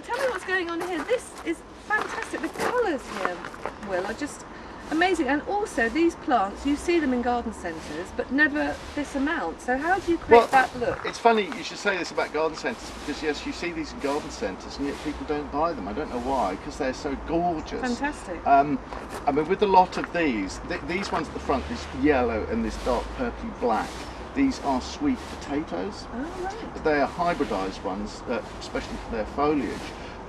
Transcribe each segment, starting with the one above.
tell me what's going on here. This is fantastic. The colours here, Will, are just amazing. And also these plants, you see them in garden centres, but never this amount. So how do you create that look? It's funny you should say this about garden centres, because yes, you see these in garden centres and yet people don't buy them. I don't know why, because they're so gorgeous. Fantastic. I mean, with a lot of these ones at the front, this yellow and this dark purpley black, these are sweet potatoes. Oh, right. They are hybridised ones, especially for their foliage.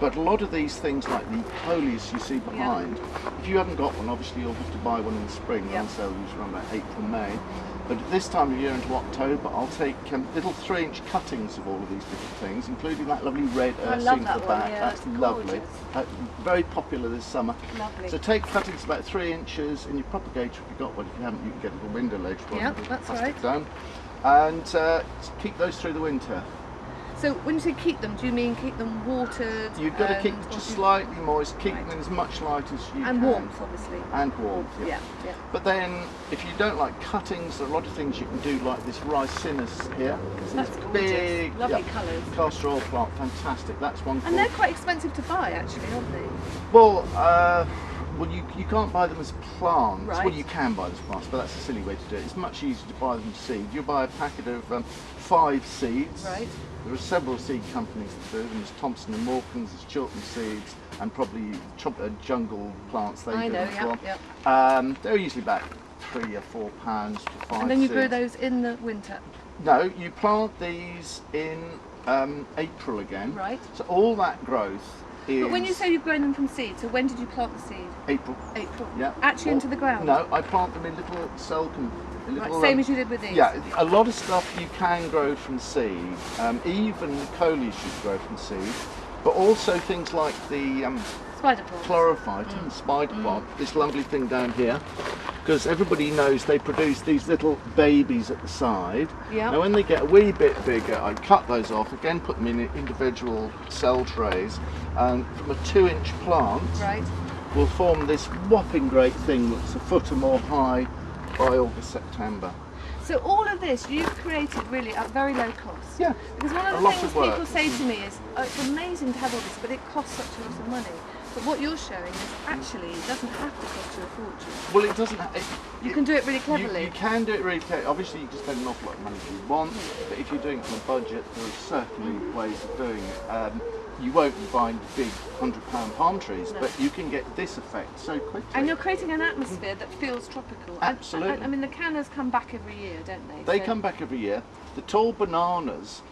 But a lot of these things, like the coleus you see behind, if you haven't got one, obviously you'll have to buy one in the spring. They're on sale usually around about April, May. But at this time of year into October, I'll take little 3-inch cuttings of all of these different things, including that lovely red ursine at the back. Yeah, that's lovely. Very popular this summer. Lovely. So take cuttings about 3 inches in your propagator if you've got one. If you haven't, you can get a little window ledge one. Yeah, that's right. Dome. And keep those through the winter. So when you say keep them, do you mean keep them watered? You've got to keep them just slightly moist, keep them in as much light as you can. And warmth, obviously. And warmth, yeah. But then, if you don't like cuttings, there are a lot of things you can do, like this ricinus here. That's big, lovely colours. Castor oil plant, fantastic. That's one. And they're quite expensive to buy, actually, aren't they? Well, you can't buy them as plants. Right. Well, you can buy them as plants, but that's a silly way to do it. It's much easier to buy them as seed. You buy a packet of 5 seeds. Right. There are several seed companies that do them. There's Thompson and Morgan's, there's Chiltern Seeds, and probably Jungle Plants. They do them as well. They're usually about £3 or £4 for 5 seeds. And then you grow those in the winter? No, you plant these in April again. Right. So all that growth is... But when you say you've grown them from seed, so when did you plant the seed? April. April. Yeah. Actually into the ground? No, I plant them in little same as you did with these? Yeah, a lot of stuff you can grow from seed. Even the coleus you grow from seed. But also things like the spider plant. chlorophyte, spider plant, this lovely thing down here. Because everybody knows they produce these little babies at the side. Yeah. Now when they get a wee bit bigger, I cut those off, again put them in individual cell trays, and from a 2-inch plant will form this whopping great thing that's a foot or more high by August, September. So all of this you've created really at very low cost. Yeah. Because one of the things people say to me is, oh, it's amazing to have all this, but it costs such a lot of money. But what you're showing is actually it doesn't have to cost you a fortune. Well, it doesn't. You can do it really cleverly. You can do it really cleverly. Obviously, you can spend an awful lot of money if you want, but if you're doing it on a budget, there are certainly ways of doing it. You won't be buying big £100 palm trees, but you can get this effect so quickly. And you're creating an atmosphere that feels tropical. Absolutely. I mean, the cannas come back every year, don't they? They come back every year. The tall bananas,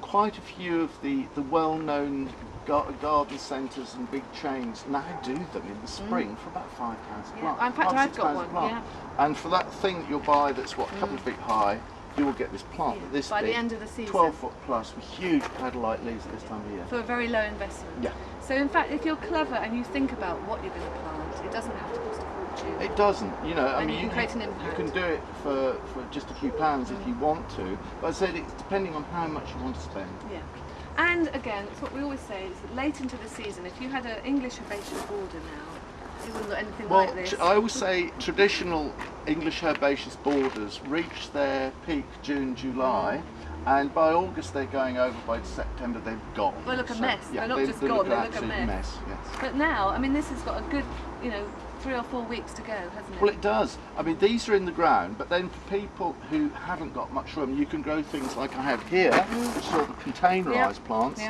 quite a few of the well-known garden centres and big chains now do them in the spring for about £5 a plant. In fact, I've got one. And for that thing that you'll buy that's a couple of feet high, you will get this plant this by big, the end of the season. 12 foot plus with huge petal-like leaves at this time of year. For a very low investment. Yeah. So in fact, if you're clever and you think about what you're going to plant, it doesn't have to cost a fortune. It doesn't, you know. I And mean, you can create an impact. You can do it for just a few pounds if you want to. But I said it's depending on how much you want to spend. Yeah. And again, it's what we always say is that late into the season, if you had an English herbaceous border now, it wouldn't look anything like this. I always say traditional English herbaceous borders reach their peak June, July, and by August they're going over, by September they've gone. They look a mess. Yeah, they're not just gone, they look a mess. Yes. But now, I mean, this has got a good, 3 or 4 weeks to go, hasn't it? Well, it does. I mean, these are in the ground, but then for people who haven't got much room, you can grow things like I have here, which is all the containerised plants,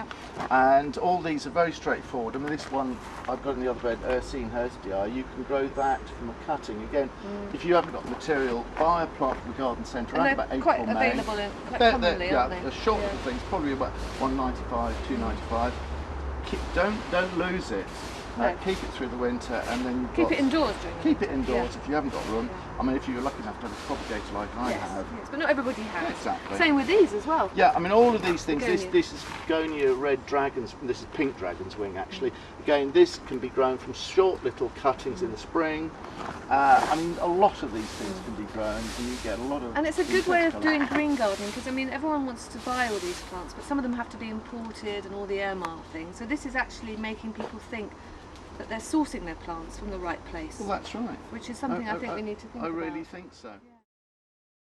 and all these are very straightforward. I mean, this one I've got in the other bed, Ursine Hirstii, you can grow that from a cutting. Again, if you haven't got material, buy a plant from the garden centre around about April, quite May. available quite commonly, aren't they? They're short little things, probably about £1.95, £2.95. Don't lose it. Keep it through the winter, and then keep it indoors Keep it indoors if you haven't got room. I mean, if you're lucky enough to have a propagator like I have. Yes, but not everybody has. Exactly. Same with these as well. Yeah, I mean, all of these things. Begonia. This is begonia red dragon's. This is pink dragon's wing actually. Again, this can be grown from short little cuttings in the spring. I mean, a lot of these things can be grown, and you get a lot of. And it's a good way of doing green gardening, because I mean, everyone wants to buy all these plants, but some of them have to be imported and all the air mile things. So this is actually making people think that they're sourcing their plants from the right place. Well, that's right. Which is something I think we need to think about. I really think so. Yeah.